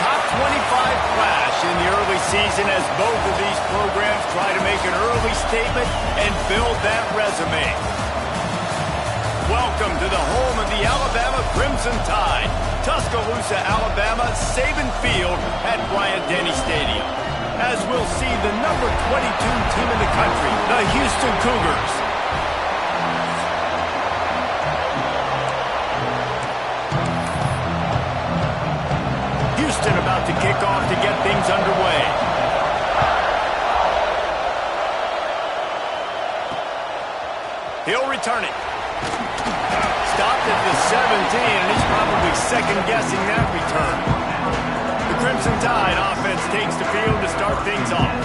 top 25 clash in the early season as both of these programs try to make an early statement and build that resume. Welcome to the home of the Alabama Crimson Tide, Tuscaloosa, Alabama, Saban Field at Bryant-Denny Stadium. As we'll see the number 22 team in the country, the Houston Cougars. Houston about to kick off to get things underway. He'll return it. Stopped at the 17, and he's probably second-guessing that return. The Crimson Tide offense takes the field to start things off.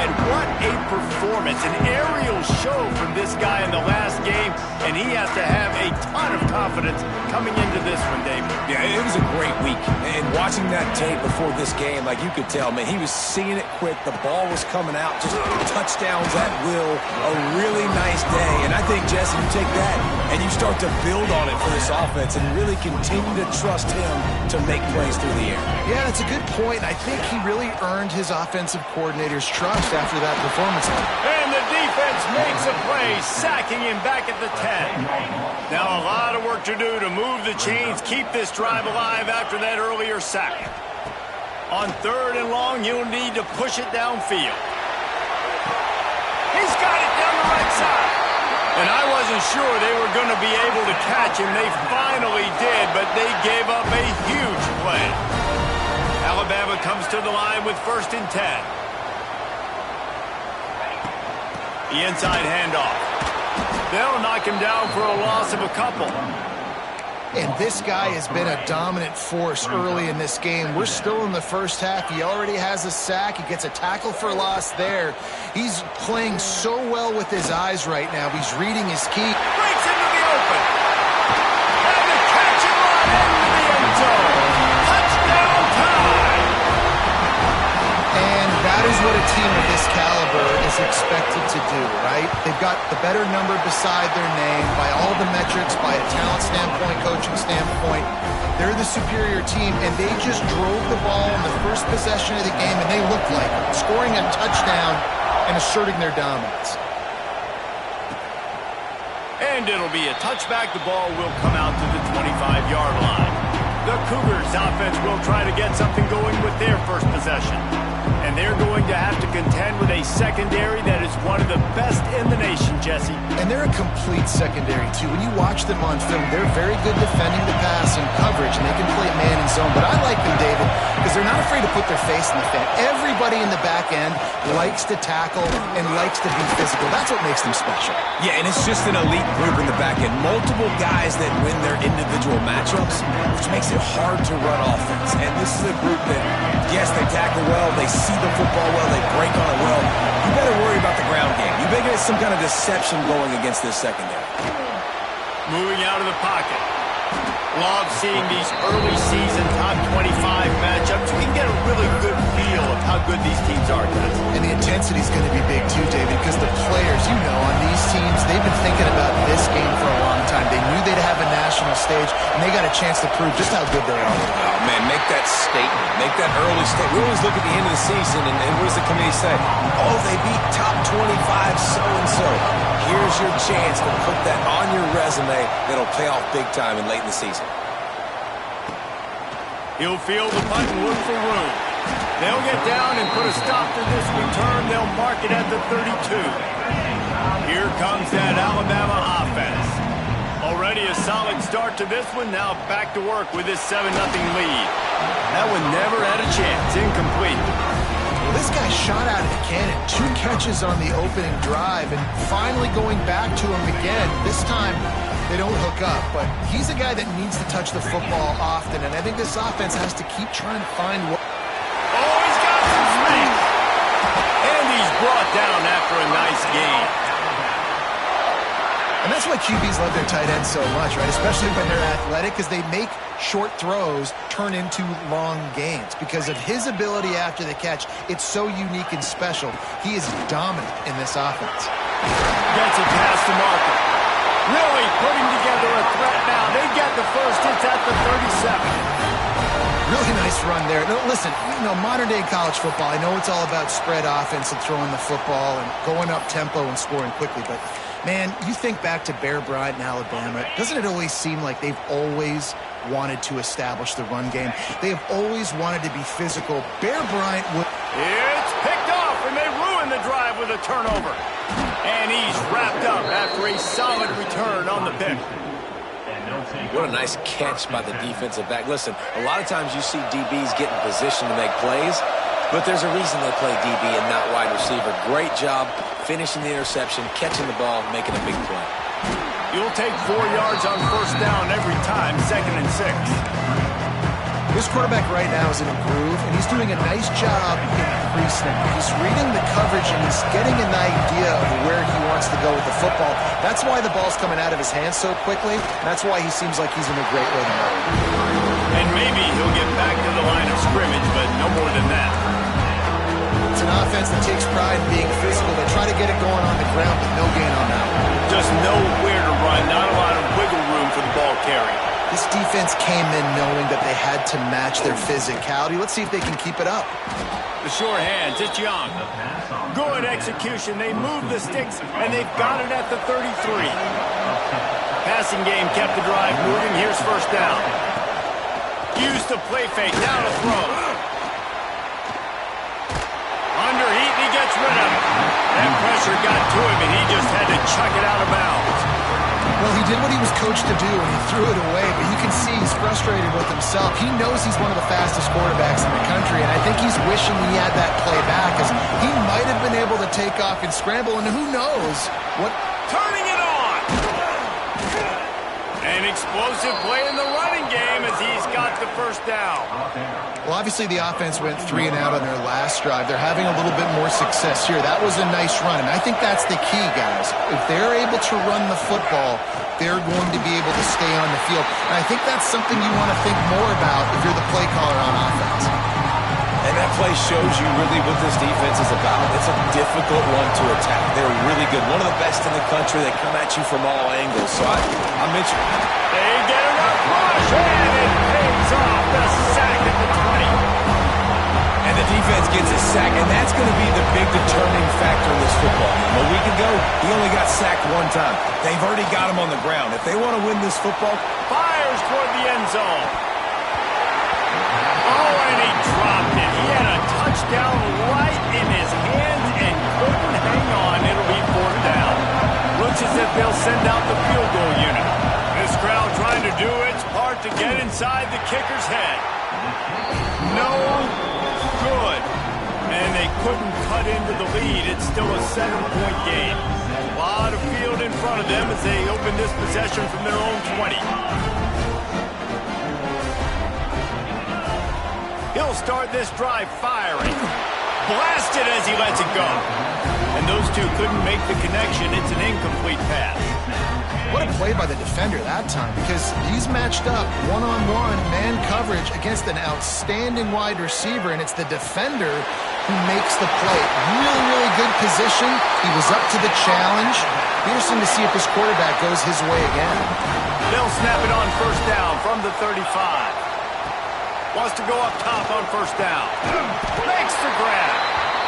And what a performance, an aerial show from this guy in the last game, and he has to have a ton of confidence coming into this one, David. Yeah, it was a great week. And watching that tape before this game, like you could tell, man, he was seeing it quick. The ball was coming out, just touchdowns at will. A really nice day. And I think, Jesse, you take that and you start to build on it for this offense and really continue to trust him to make plays through the air. Yeah, that's a good point. I think he really earned his offensive coordinator's trust after that performance. And the defense makes a play, sacking him back at the 10. Now a lot of work to do to move the chains, keep this drive alive after that earlier sack. On 3rd and long, you'll need to push it downfield. He's got it down the right side. And I wasn't sure they were going to be able to catch him. They finally did, but they gave up a huge play. Alabama comes to the line with 1st and 10. The inside handoff. They'll knock him down for a loss of a couple. And this guy has been a dominant force early in this game. We're still in the first half. He already has a sack. He gets a tackle for loss there. He's playing so well with his eyes right now. He's reading his key. Breaks into the open. And the catch and run into the end zone. Touchdown time. And that is what a team of this caliber is expected to do, right? They've got the better number beside their name by all the metrics, by a talent standpoint, coaching standpoint. They're the superior team, and they just drove the ball in the first possession of the game, and they looked like it, scoring a touchdown and asserting their dominance. And it'll be a touchback. The ball will come out to the 25-yard line. The Cougars offense will try to get something going with their first possession. And they're going to have to contend with a secondary that is one of the best in the nation, Jesse. And they're a complete secondary, too. When you watch them on film, they're very good defending the pass and coverage, and they can play man and zone. But I like them, David, because they're not afraid to put their face in the fan. Everybody in the back end likes to tackle and likes to be physical. That's what makes them special. Yeah, and it's just an elite group in the back end. Multiple guys that win their individual matchups, which makes it hard to run offense. And this is a group that, yes, they tackle well, they see the football well, they break on it well. You better worry about the ground game. You better get some kind of deception going against this secondary. Moving out of the pocket. Love seeing these early season top 25 matchups. You can get a really good feel of how good these teams are, guys. And the intensity is going to be big too, David, because the players, you know, on these teams, they've been thinking about this game for a long time. They knew they'd have a national stage, and they got a chance to prove just how good they are. Oh, man, make that statement. Make that early statement. We always look at the end of the season, and what does the committee say? Oh, they beat top 25 so-and-so. Here's your chance to put that on your resume that'll pay off big time and late in the season. He'll field the punt and look for room. They'll get down and put a stop to this return. They'll mark it at the 32. Here comes that Alabama offense. Already a solid start to this one. Now back to work with this 7-0 lead. That one never had a chance. Incomplete. Well, this guy shot out of the cannon. 2 catches on the opening drive, and finally going back to him again. This time, they don't hook up, but he's a guy that needs to touch the football often, and I think this offense has to keep trying to find what... Oh, he's got some space! And he's brought down after a nice gain. And that's why QBs love their tight ends so much, right? Especially when they're athletic, because they make short throws turn into long gains. Because of his ability after the catch, it's so unique and special. He is dominant in this offense. Gets it past the marker. Really putting together a threat now. They get the first. It's at the 37. Really nice run there. No, listen, modern-day college football, I know it's all about spread offense and throwing the football and going up tempo and scoring quickly, but, man, you think back to Bear Bryant in Alabama, doesn't it always seem like they've always wanted to establish the run game? They have always wanted to be physical. Bear Bryant would... It's picked off, and they ruin the drive with a turnover. And he's wrapped up after a solid return on the pick. What a nice catch by the defensive back. Listen, a lot of times you see DBs get in position to make plays, but there's a reason they play DB and not wide receiver. Great job finishing the interception, catching the ball, making a big play. You'll take 4 yards on first down every time, 2nd and 6. This quarterback right now is in a groove, and he's doing a nice job in pre-snap. He's reading the coverage, and he's getting an idea of where he wants to go with the football. That's why the ball's coming out of his hands so quickly. That's why he seems like he's in a great rhythm. And maybe he'll get back to the line of scrimmage, but no more than that. It's an offense that takes pride in being physical. They try to get it going on the ground, but no gain on that one. Just nowhere to run, not a lot of wiggle room for the ball carry. This defense came in knowing that they had to match their physicality. Let's see if they can keep it up. The short hands, it's Young. Good execution. They move the sticks, and they've got it at the 33. Passing game kept the drive moving. Here's first down. Used the play fake. Now to throw. Under heat, and he gets rid of it. That pressure got to him, and he just had to chuck it out of bounds. Well, he did what he was coached to do, and he threw it away, but you can see he's frustrated with himself. He knows he's one of the fastest quarterbacks in the country, and I think he's wishing he had that play back, because he might have been able to take off and scramble, and who knows what... Turning it on! An explosive play in the running game as he's got the first down. Well, obviously the offense went 3 and out on their last drive. They're having a little bit more success here. That was a nice run, and I think that's the key, guys. If they're able to run the football, they're going to be able to stay on the field. And I think that's something you want to think more about if you're the play caller on offense. And that play shows you really what this defense is about. It's a difficult one to attack. They're really good. One of the best in the country. They come at you from all angles. So I mentioned... They get a rush, and it pays off. The sack at the 20. And the defense gets a sack, and that's going to be the big determining factor in this football game. A week ago, he only got sacked 1 time. They've already got him on the ground. If they want to win this football... Fires toward the end zone. Oh, and he dropped it. He had a touchdown right in his hands and couldn't hang on. It'll be 4th down. Looks as if they'll send out the field goal unit. This crowd trying to do its part to get inside the kicker's head. No good. And they couldn't cut into the lead. It's still a 7-point game. A lot of field in front of them as they open this possession from their own 20. He'll start this drive firing. Blasted as he lets it go. And those two couldn't make the connection. It's an incomplete pass. What a play by the defender that time, because he's matched up one-on-one man coverage against an outstanding wide receiver, and it's the defender who makes the play. Really, really good position. He was up to the challenge. Interesting to see if this quarterback goes his way again. They'll snap it on first down from the 35. Wants to go up top on first down. Makes the grab.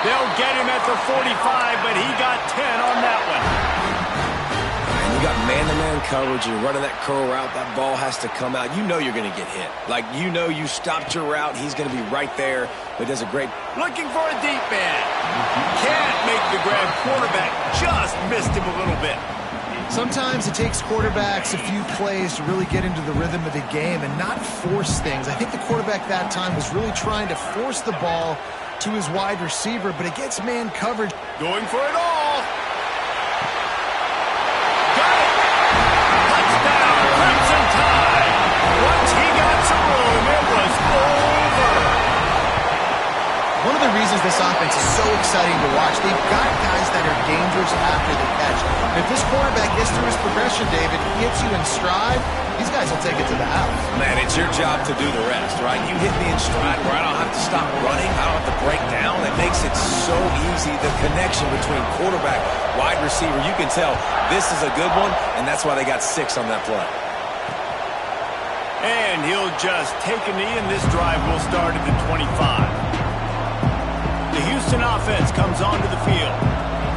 They'll get him at the 45, but he got 10 on that one. And you got man-to-man coverage. You're running that curl route. That ball has to come out. You know you're going to get hit. Like, you know you stopped your route. He's going to be right there. But does a great... Looking for a deep man. Can't make the grab. Quarterback just missed him a little bit. Sometimes it takes quarterbacks a few plays to really get into the rhythm of the game and not force things. I think the quarterback that time was really trying to force the ball to his wide receiver, but it gets man coverage. Going for it all. Got it. Touchdown, Crimson Tide. Once he got some room, it was over. One of the reasons this offense is so exciting to watch, they've got guys that are dangerous after the catch. And if this quarterback gets through his progression, David, gets you in stride, these guys will take it to the house. Man, it's your job to do the rest, right? You hit me in stride where I don't have to stop running. I don't have to break down. It makes it so easy. The connection between quarterback, wide receiver, you can tell this is a good one, and that's why they got 6 on that play. And he'll just take a knee, and this drive will start at the 25. The Houston offense comes onto the field.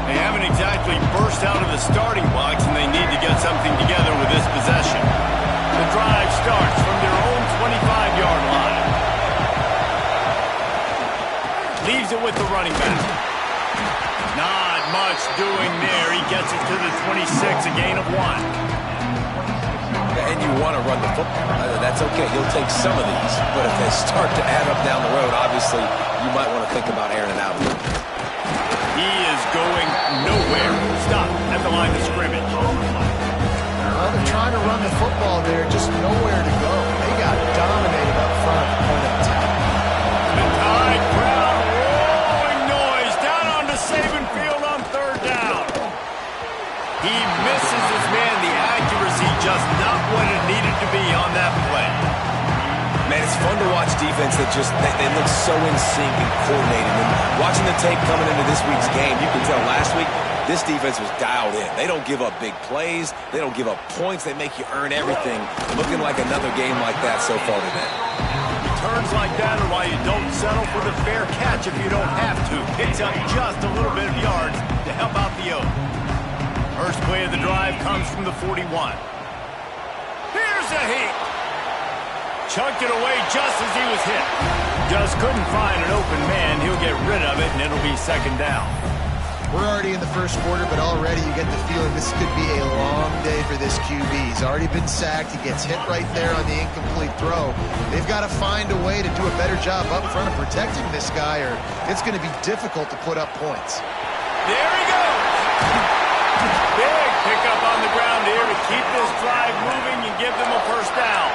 They haven't exactly burst out of the starting blocks, and they need to get something together with this possession. The drive starts from their own 25-yard line. Leaves it with the running back. Not much doing there. He gets it to the 26, a gain of 1. And you want to run the football. That's okay. He'll take some of these. But if they start to add up down the road, obviously, you might want to think about airing it out a little bit. He is going nowhere. Stop at the line of scrimmage. Well, they're trying to run the football there, just nowhere to go. They got dominated up front at the point of attack. The Tide crowd, roaring noise, down onto Saban Field on third down. He misses his man. The accuracy just not what it needed to be on that play. Man, it's fun to watch defense that just, they look so in sync and coordinated. And watching the tape coming into this week's game, you can tell last week, this defense was dialed in. They don't give up big plays. They don't give up points. They make you earn everything. Looking like another game like that so far today. Returns like that are why you don't settle for the fair catch if you don't have to. Picks up just a little bit of yards to help out the Oak. First play of the drive comes from the 41. Here's a heat. Chucked it away just as he was hit. Just couldn't find an open man. He'll get rid of it, and it'll be second down. We're already in the first quarter, but already you get the feeling this could be a long day for this QB. He's already been sacked. He gets hit right there on the incomplete throw. They've got to find a way to do a better job up front of protecting this guy, or it's going to be difficult to put up points. There he goes. Big pickup on the ground here to keep this drive moving and give them a first down.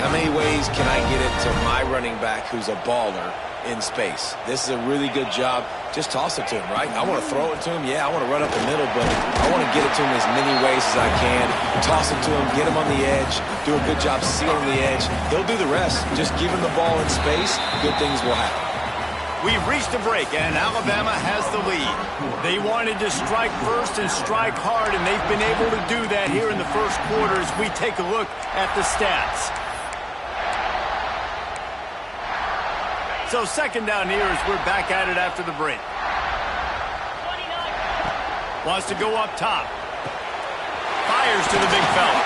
How many ways can I get it to my running back who's a baller in space? This is a really good job. Just toss it to him, right? I want to throw it to him. Yeah, I want to run up the middle, but I want to get it to him as many ways as I can. Toss it to him, get him on the edge, do a good job sealing the edge. He'll do the rest. Just give him the ball in space. Good things will happen. We've reached a break, and Alabama has the lead. They wanted to strike first and strike hard, and they've been able to do that here in the first quarter as we take a look at the stats. So second down here as we're back at it after the break. Wants to go up top. Fires to the big fella.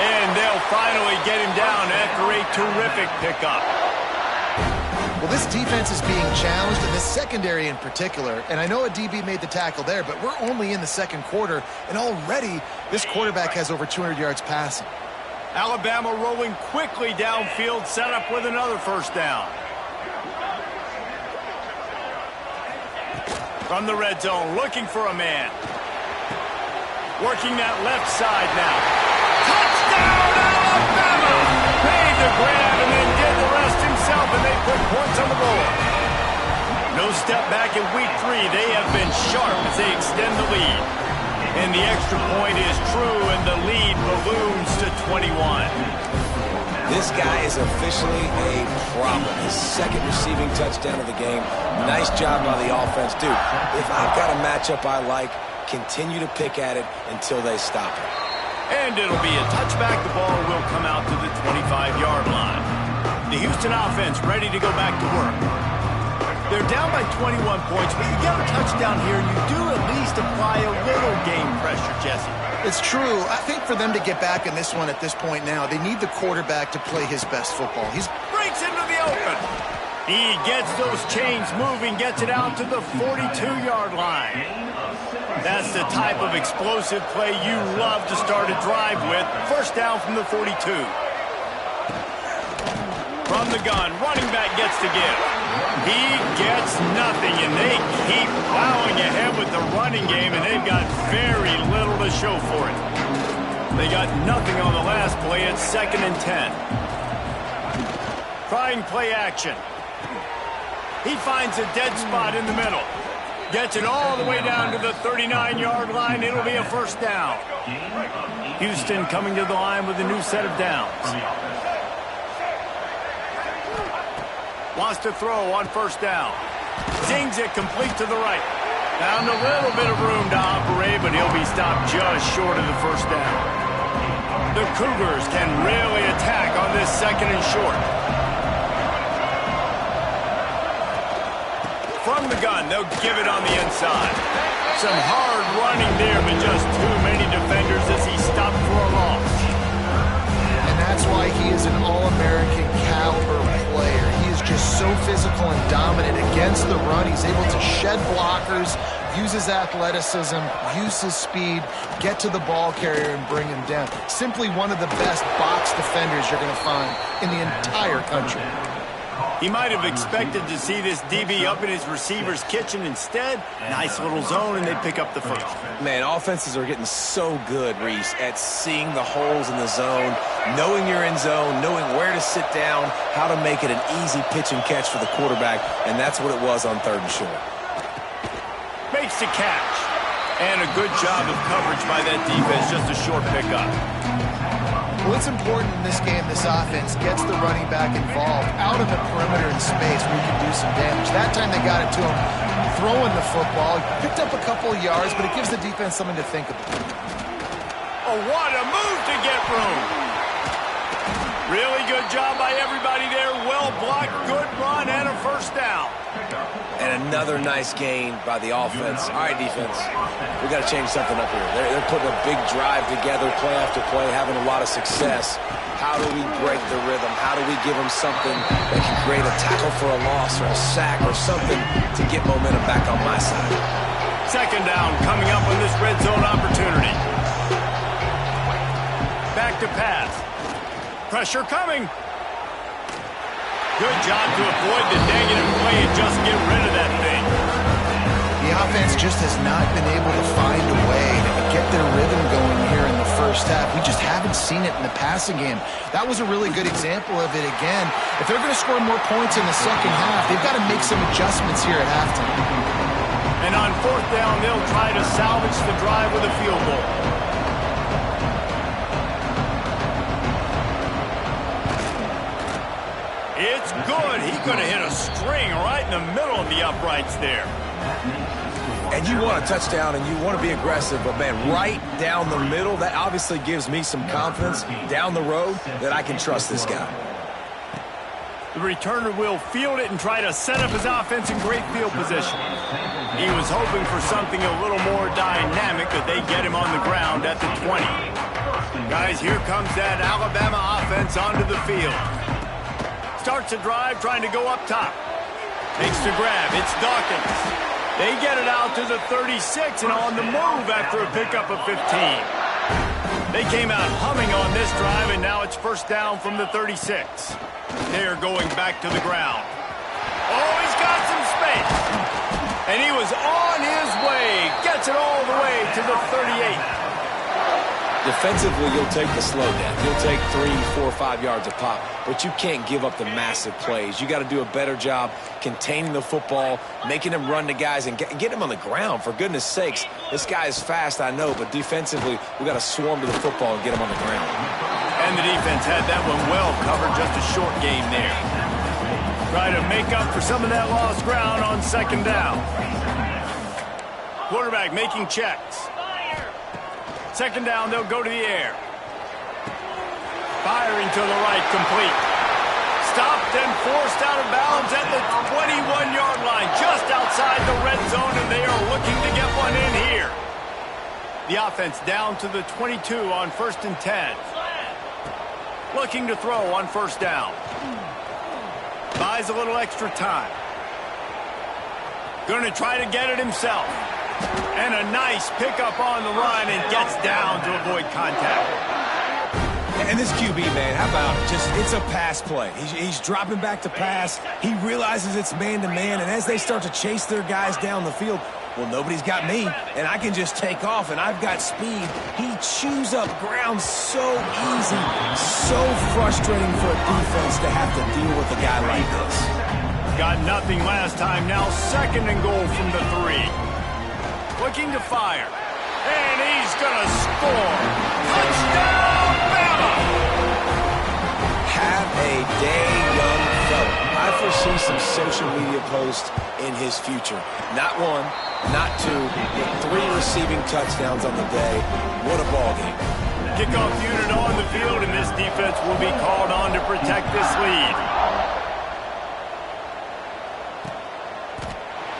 And they'll finally get him down after a terrific pickup. Well, this defense is being challenged, and this secondary in particular. And I know a DB made the tackle there, but we're only in the second quarter, and already this quarterback has over 200 yards passing. Alabama rolling quickly downfield, set up with another first down. From the red zone, looking for a man. Working that left side now. Touchdown, Alabama! Made the grab and then did the rest himself, and they put points on the board. No step back in week 3. They have been sharp as they extend the lead. And the extra point is true, and the lead balloons to 21. This guy is officially a problem. His second receiving touchdown of the game. Nice job by the offense. Dude, if I've got a matchup I like, continue to pick at it until they stop it. And it'll be a touchback. The ball will come out to the 25-yard line. The Houston offense ready to go back to work. They're down by 21 points, but you get a touchdown here, and you do at least apply a little game pressure, Jesse. It's true. I think for them to get back in this one at this point now, they need the quarterback to play his best football. He breaks into the open. He gets those chains moving, gets it out to the 42-yard line. That's the type of explosive play you love to start a drive with. First down from the 42. From the gun, running back gets to give. He gets nothing, and they keep plowing ahead with the running game, and they've got very little to show for it. They got nothing on the last play. It's 2nd and 10. Trying play action. He finds a dead spot in the middle. Gets it all the way down to the 39-yard line. It'll be a first down. Houston coming to the line with a new set of downs. Wants to throw on first down. Zings it complete to the right. Found a little bit of room to operate, but he'll be stopped just short of the first down. The Cougars can really attack this 2nd and short. From the gun, they'll give it on the inside. Some hard running there, but just too many defenders as he stopped for a loss. And that's why he is an All-American caliber player. He is just so physical and dominant against the run. He's able to shed blockers, use his athleticism, use his speed, get to the ball carrier and bring him down. Simply one of the best box defenders you're going to find in the entire country. He might have expected to see this DB up in his receiver's kitchen. Instead, nice little zone, and they pick up the first. Man, offenses are getting so good, Reese, at seeing the holes in the zone, knowing you're in zone, knowing where to sit down, how to make it an easy pitch and catch for the quarterback, and that's what it was on 3rd and short. Makes the catch. And a good job of coverage by that defense, just a short pickup. Well, it's important in this game, this offense gets the running back involved out in the perimeter in space where he can do some damage. That time they got it to him throwing the football. He picked up a couple of yards, but it gives the defense something to think about. Oh, what a move to get room. Really good job by everybody there. Well blocked, good run, and a first down. And another nice gain by the offense. All right, defense, we got to change something up here. They're putting a big drive together, play after play, having a lot of success. How do we break the rhythm? How do we give them something that can create a tackle for a loss or a sack or something to get momentum back on my side? 2nd down coming up on this red zone opportunity. Back to pass. Pressure coming. Good job to avoid the negative play and just get rid of that thing. The offense just has not been able to find a way to get their rhythm going here in the first half. We just haven't seen it in the passing game. That was a really good example of it again. If they're going to score more points in the 2nd half, they've got to make some adjustments here at halftime. And on 4th down, they'll try to salvage the drive with a field goal. It's good. He could have hit a string right in the middle of the uprights there. And you want a touchdown and you want to be aggressive, but man, right down the middle, that obviously gives me some confidence down the road that I can trust this guy. The returner will field it and try to set up his offense in great field position. He was hoping for something a little more dynamic, but they get him on the ground at the 20. Guys, here comes that Alabama offense onto the field. Starts a drive trying to go up top. Makes the grab. It's Dawkins. They get it out to the 36 and on the move after a pickup of 15. They came out humming on this drive, and now it's 1st down from the 36. They are going back to the ground. Oh, he's got some space. And he was on his way. Gets it all the way to the 38. Defensively, you'll take the slow down. You'll take 3, 4, 5 yards a pop, but you can't give up the massive plays. You got to do a better job containing the football, making them run to guys, and get them on the ground. For goodness sakes, this guy is fast, I know, but defensively, we got to swarm to the football and get him on the ground. And the defense had that one well covered, just a short game there. Try to make up for some of that lost ground on 2nd down. Quarterback making checks. 2nd down, they'll go to the air. Firing to the right, complete. Stopped and forced out of bounds at the 21-yard line, just outside the red zone, and they are looking to get one in here. The offense down to the 22 on 1st and 10. Looking to throw on 1st down. Buys a little extra time. Going to try to get it himself. And a nice pickup on the run and gets down to avoid contact. And this QB, man, how about just, it's a pass play. He's dropping back to pass. He realizes it's man-to-man, and as they start to chase their guys down the field, well, nobody's got me, and I can just take off, and I've got speed. He chews up ground so easy, so frustrating for a defense to have to deal with a guy like this. Got nothing last time, now 2nd and goal from the 3. Looking to fire. And he's going to score. Touchdown, Bama! Have a day, young fella. I foresee some social media posts in his future. Not 1, not 2, but 3 receiving touchdowns on the day. What a ball game. Kickoff unit on the field, and this defense will be called on to protect this lead.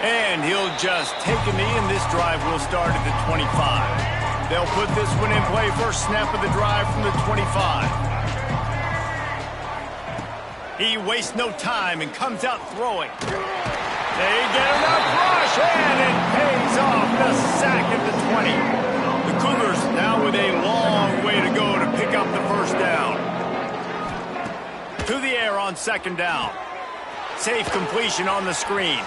And he'll just take a knee, and this drive will start at the 25. They'll put this one in play. First snap of the drive from the 25. He wastes no time and comes out throwing. They get enough rush, and it pays off. The sack at the 20. The Cougars now with a long way to go to pick up the first down. To the air on second down. Safe completion on the screen.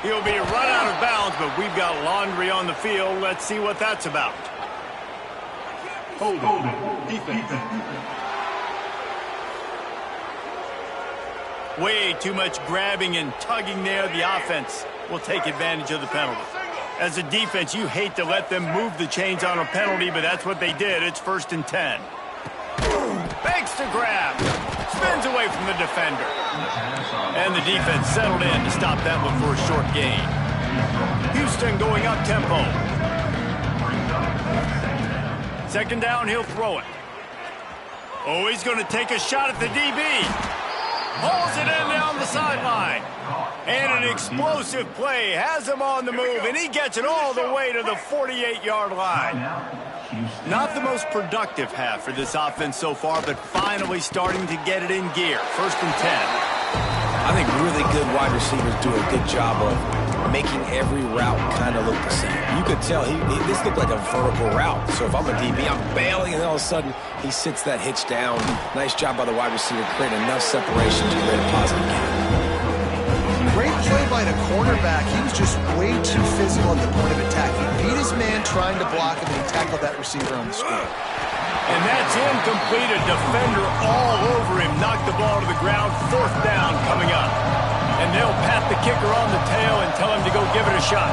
He'll be run out of bounds, but we've got laundry on the field. Let's see what that's about. Hold defense. Way too much grabbing and tugging there. The offense will take advantage of the penalty. As a defense, you hate to let them move the chains on a penalty, but that's what they did. It's 1st and 10. Fakes to grab. Spins away from the defender. And the defense settled in to stop that one for a short gain. Houston going up tempo. Second down, he'll throw it. Oh, he's going to take a shot at the DB. Pulls it in down the sideline. And an explosive play has him on the move, and he gets it all the way to the 48-yard line. Not the most productive half for this offense so far, but finally starting to get it in gear. 1st and 10. I think really good wide receivers do a good job of making every route kind of look the same. You could tell this looked like a vertical route. So if I'm a DB, I'm bailing, and all of a sudden he sits that hitch down. Nice job by the wide receiver, creating enough separation to create a positive game. Great play by the cornerback. He was just way too physical at the point of attack. He beat his man trying to block him, and he tackled that receiver on the screen. And that's incomplete. A defender all over him. Knocked the ball to the ground. 4th down coming up. And they'll pat the kicker on the tail and tell him to go give it a shot.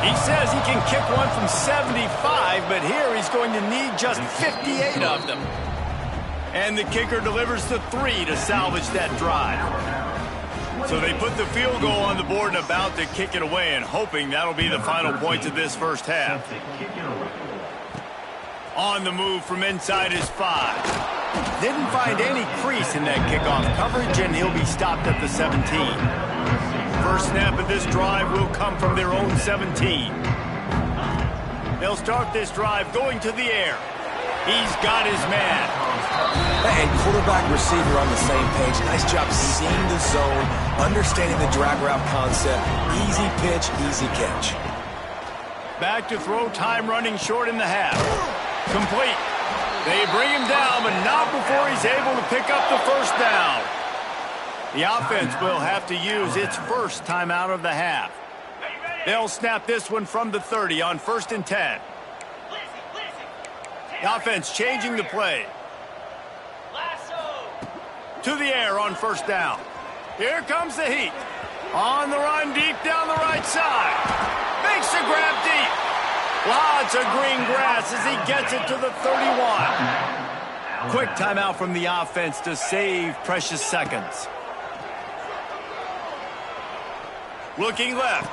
He says he can kick one from 75, but here he's going to need just 58 of them. And the kicker delivers the 3 to salvage that drive. So they put the field goal on the board and about to kick it away, and hoping that'll be the final points of this first half. On the move from inside his 5. Didn't find any crease in that kickoff coverage, and he'll be stopped at the 17. First snap of this drive will come from their own 17. They'll start this drive going to the air. He's got his man. And quarterback receiver on the same page. Nice job seeing the zone, understanding the drag route concept. Easy pitch, easy catch. Back to throw, time running short in the half. Complete. They bring him down, but not before he's able to pick up the first down. The offense will have to use its first timeout of the half. They'll snap this one from the 30 on 1st and 10. The offense changing the play. To the air on 1st down. Here comes the heat. On the run deep down the right side. Makes a grab deep. Lots of green grass as he gets it to the 31. Quick timeout from the offense to save precious seconds. Looking left.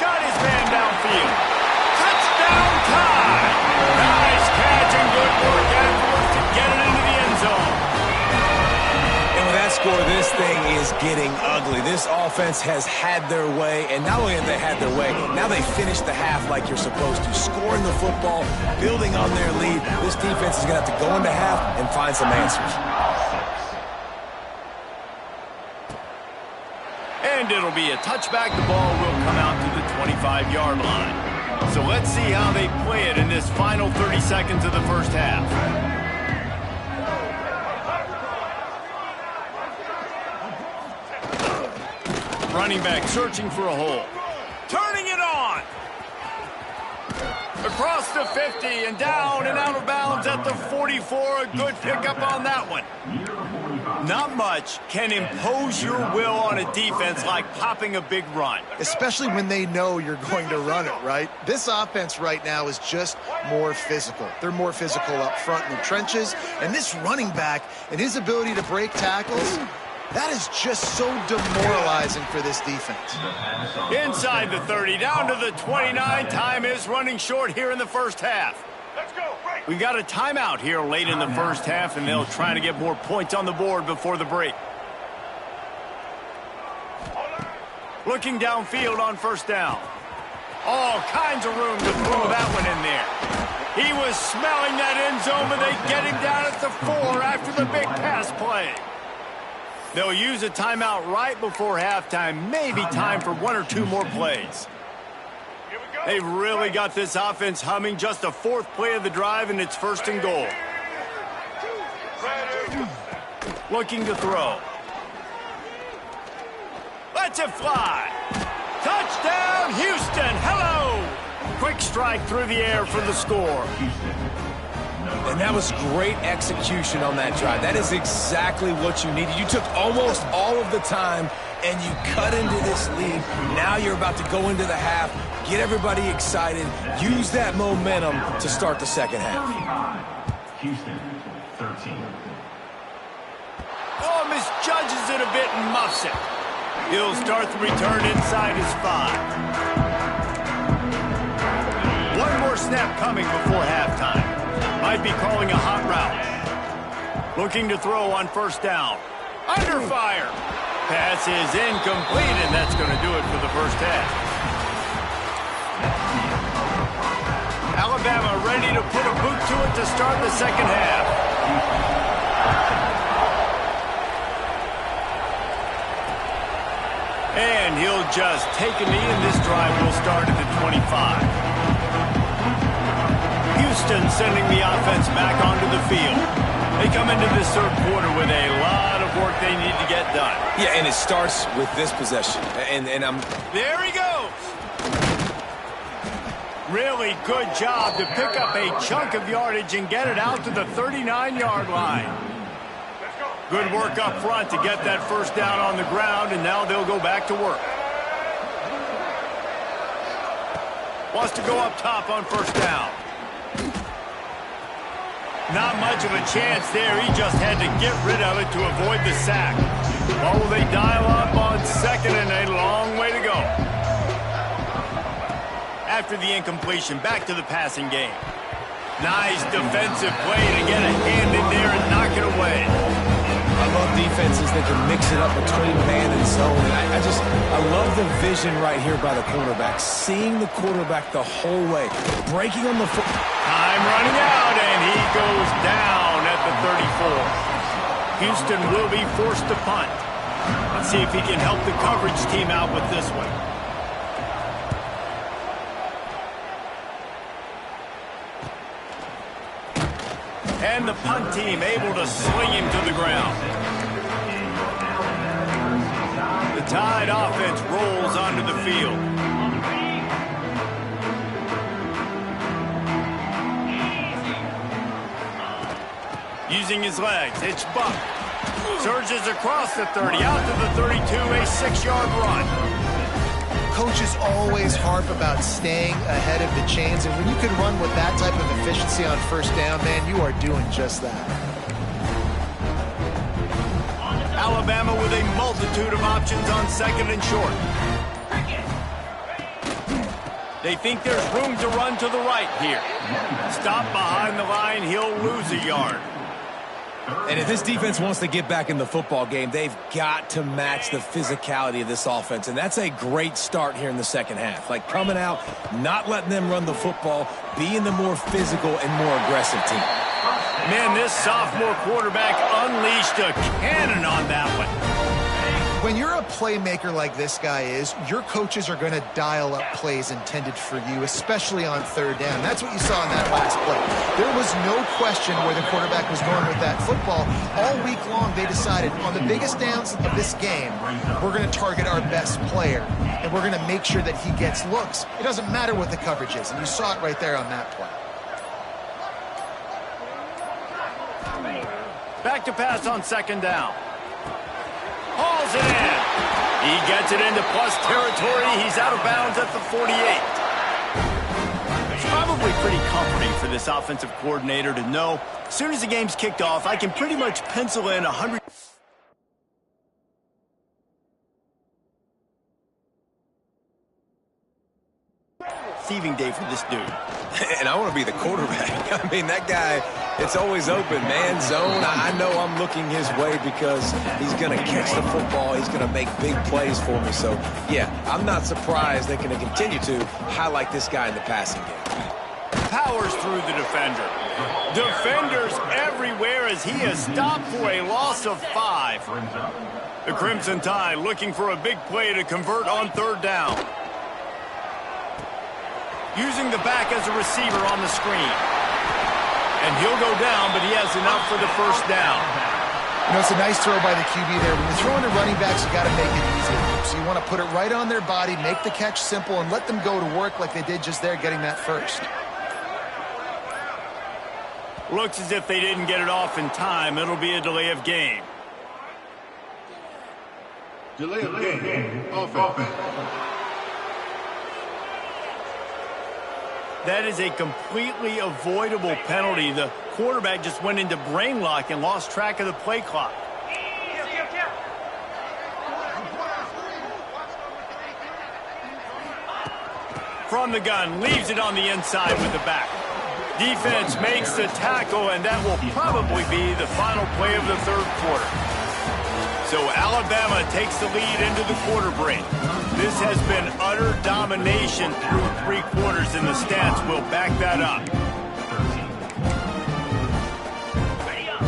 Got his man downfield. Touchdown time. Nice catch and good work afterwards to get it into the end zone. And with that score, this thing is getting ugly. This offense has had their way, and not only have they had their way, now they finish the half like you're supposed to, scoring the football, building on their lead. This defense is going to have to go into half and find some answers. And it'll be a touchback. The ball will come out to the 25-yard line. So let's see how they play it in this final 30 seconds of the first half. Running back searching for a hole. Turning it on. Across the 50 and down and out of bounds at the 44. A good pickup on that one. Not much can impose your will on a defense like popping a big run. Especially when they know you're going to run it, right? This offense right now is just more physical. They're more physical up front in the trenches. And this running back and his ability to break tackles, that is just so demoralizing for this defense. Inside the 30, down to the 29. Time is running short here in the first half. Let's go, break. We've got a timeout here late in the first half, and they'll try to get more points on the board before the break. Looking downfield on first down. All kinds of room to throw that one in there. He was smelling that end zone, but they get him down at the 4 after the big pass play. They'll use a timeout right before halftime. Maybe time for 1 or 2 more plays. They've really got this offense humming. Just a 4th play of the drive, and it's 1st and goal. Looking to throw. Lets it fly. Touchdown, Houston. Hello. Quick strike through the air for the score. And that was great execution on that drive. That is exactly what you needed. You took almost all of the time, and you cut into this lead. Now you're about to go into the half, get everybody excited, use that momentum to start the second half. Houston, 13. Oh, misjudges it a bit and muffs it. He'll start the return inside his 5. One more snap coming before halftime. Might be calling a hot route. Looking to throw on first down. Under fire. Pass is incomplete, and that's going to do it for the first half. Alabama ready to put a boot to it to start the second half. And he'll just take a knee, and this drive will start at the 25. Houston sending the offense back onto the field. They come into this third quarter with a lot of work they need to get done. Yeah, and it starts with this possession. There he goes. Really good job to pick up a chunk of yardage and get it out to the 39-yard line. Good work up front to get that first down on the ground, and now they'll go back to work. Wants to go up top on first down. Not much of a chance there. He just had to get rid of it to avoid the sack. Oh, they dial up on second, and a long way to go. After the incompletion, back to the passing game. Nice defensive play to get a hand in there and knock it away. I love defenses that can mix it up between man and zone. And I love the vision right here by the cornerback. Seeing the quarterback the whole way. Breaking on the foot. Time running out, and he goes down at the 34. Houston will be forced to punt. Let's see if he can help the coverage team out with this one. And the punt team able to sling him to the ground. The Tide offense rolls onto the field. Using his legs, it's Buck. Surges across the 30, out to the 32, a 6-yard run. Coaches always harp about staying ahead of the chains, and when you can run with that type of efficiency on first down, man, you are doing just that. Alabama with a multitude of options on second and short. They think there's room to run to the right here. Stop behind the line, he'll lose a yard. And if this defense wants to get back in the football game, they've got to match the physicality of this offense. And that's a great start here in the second half. Like coming out, not letting them run the football, being the more physical and more aggressive team. Man, this sophomore quarterback unleashed a cannon on that one. When you're a playmaker like this guy is, your coaches are going to dial up plays intended for you, especially on third down. That's what you saw in that last play. There was no question where the quarterback was going with that football. All week long, they decided on the biggest downs of this game, we're going to target our best player, and we're going to make sure that he gets looks. It doesn't matter what the coverage is, and you saw it right there on that play. Back to pass on second down. Hauls it in. He gets it into plus territory. He's out of bounds at the 48. It's probably pretty comforting for this offensive coordinator to know as soon as the game's kicked off, I can pretty much pencil in 100. receiving day for this dude. And I want to be the quarterback. I mean, that guy, it's always open, man, zone. I know I'm looking his way because he's going to catch the football. He's going to make big plays for me. So, yeah, I'm not surprised they're going to continue to highlight this guy in the passing game. Powers through the defender. Defenders everywhere as he is stopped for a loss of 5. The Crimson Tide looking for a big play to convert on 3rd down. Using the back as a receiver on the screen. And he'll go down, but he has enough for the 1st down. You know, it's a nice throw by the QB there. When you're throwing to running backs, you got to make it easy. So you want to put it right on their body, make the catch simple, and let them go to work like they did just there, getting that first. Looks as if they didn't get it off in time. It'll be a delay of game. Delay of game. Offense. That is a completely avoidable penalty. The quarterback just went into brain lock and lost track of the play clock. From the gun, leaves it on the inside with the back. Defense makes the tackle, and that will probably be the final play of the 3rd quarter. So Alabama takes the lead into the quarter break. This has been utter domination through 3 quarters, and the stats will back that up.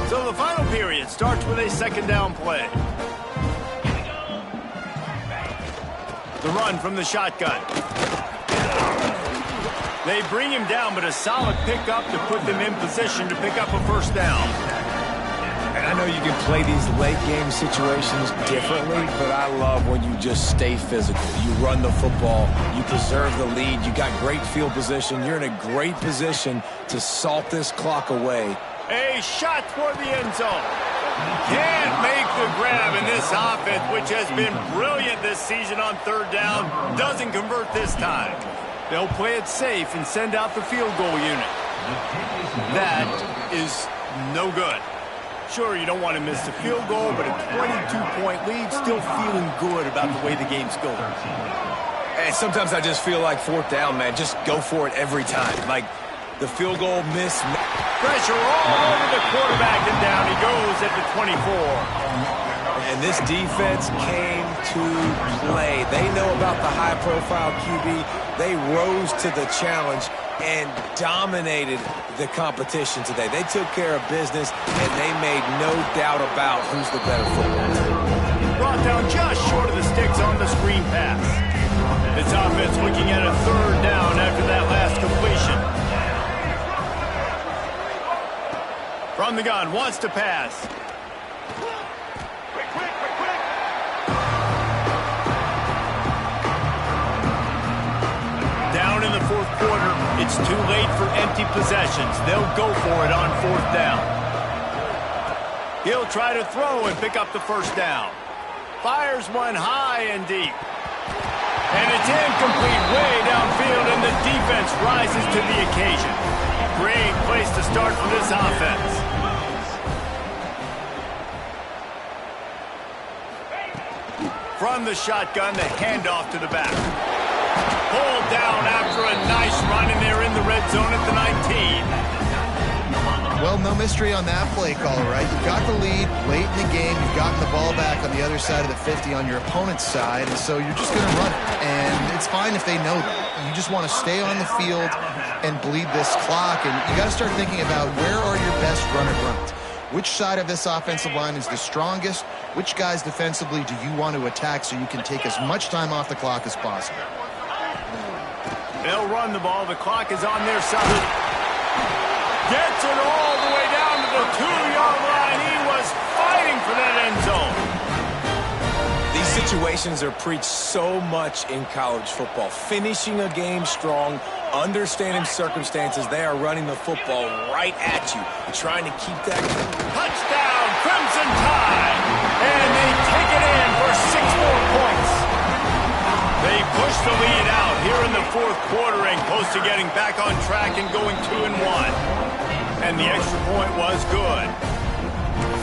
So the final period starts with a 2nd down play. The run from the shotgun. They bring him down, but a solid pickup to put them in position to pick up a 1st down. And I know you can play these late-game situations differently, but I love when you just stay physical. You run the football, you preserve the lead, you got great field position, you're in a great position to salt this clock away. A shot toward the end zone. Can't make the grab in this offense, which has been brilliant this season on 3rd down. Doesn't convert this time. They'll play it safe and send out the field goal unit. That is no good. Sure, you don't want to miss the field goal, but a 22-point lead, still feeling good about the way the game's going. And sometimes I just feel like 4th down, man. Just go for it every time. Like the field goal miss. Pressure all over the quarterback, and down he goes at the 24. And this defense came to play. They know about the high-profile QB. They rose to the challenge and dominated the competition today. They took care of business, and they made no doubt about who's the better football team. Brought down just short of the sticks on the screen pass. This offense looking at a 3rd down after that last completion. From the gun, wants to pass. Down in the 4th quarter, it's too late for empty possessions. They'll go for it on 4th down. He'll try to throw and pick up the 1st down. Fires one high and deep. And it's incomplete way downfield, and the defense rises to the occasion. Great place to start for this offense. From the shotgun, the handoff to the back. Pulled down after a nice run, and they're in the red zone at the 19. Well, no mystery on that play call, right? You've got the lead late in the game. You've gotten the ball back on the other side of the 50 on your opponent's side, and so you're just going to run it. And it's fine if they know that. You just want to stay on the field and bleed this clock, and you got to start thinking about where are your best runner runs. Which side of this offensive line is the strongest? Which guys defensively do you want to attack so you can take as much time off the clock as possible? They'll run the ball. The clock is on their side. Gets it all the way down to the 2-yard line. He was fighting for that end zone. These situations are preached so much in college football. Finishing a game strong, understanding circumstances. They are running the football right at you, trying to keep that. Touchdown, Crimson Tide. And they take it in for 6 more points. They push the lead out here in the 4th quarter and close to getting back on track and going 2-1. And the extra point was good.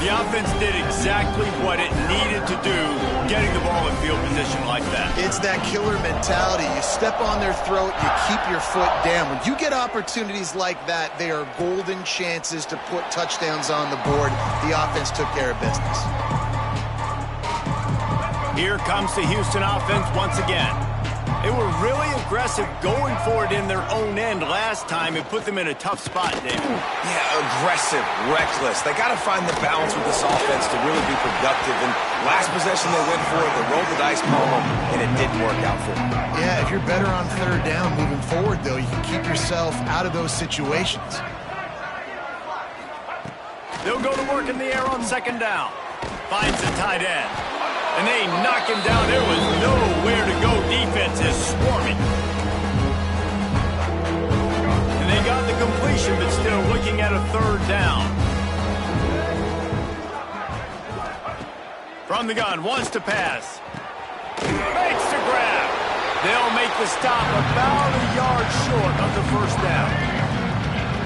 The offense did exactly what it needed to do, getting the ball in field position like that. It's that killer mentality. You step on their throat, you keep your foot down. When you get opportunities like that, they are golden chances to put touchdowns on the board. The offense took care of business. Here comes the Houston offense once again. They were really aggressive going for it in their own end last time. It put them in a tough spot, David. Yeah, aggressive, reckless. They got to find the balance with this offense to really be productive. And last possession they went for it, they rolled the dice call, and it didn't work out for them. Yeah, if you're better on third down moving forward, though, you can keep yourself out of those situations. They'll go to work in the air on second down. Finds the tight end. And they knock him down. There was nowhere to go. Defense is swarming. And they got the completion, but still looking at a third down. From the gun, wants to pass. Makes the grab. They'll make the stop about a yard short of the first down.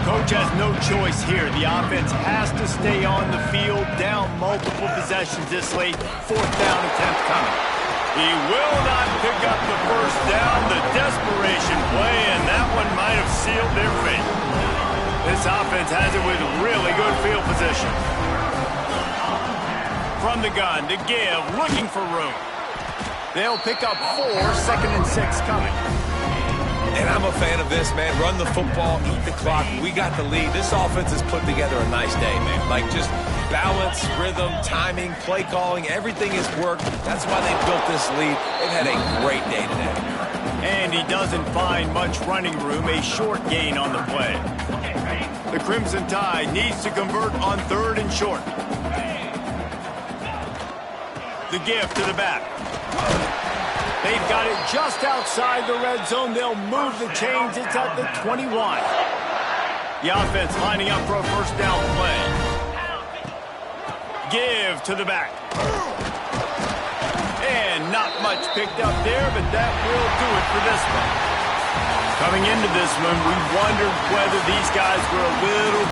Coach has no choice here. The offense has to stay on the field, down multiple possessions this late. Fourth down attempt coming. He will not pick up the first down. The desperation play, and that one might have sealed their fate. This offense has it with really good field position. From the gun to give, looking for room. They'll pick up 4, 2nd and 6 coming. And I'm a fan of this, man. Run the football, eat the clock. We got the lead. This offense has put together a nice day, man. Like just balance, rhythm, timing, play calling, everything has worked. That's why they built this lead. They've had a great day today. And he doesn't find much running room, a short gain on the play. The Crimson Tide needs to convert on 3rd and short. The give to the back. They've got it just outside the red zone. They'll move the chains. It's at the 21. The offense lining up for a first down play. Give to the back. And not much picked up there, but that will do it for this one. Coming into this one, we wondered whether these guys were a little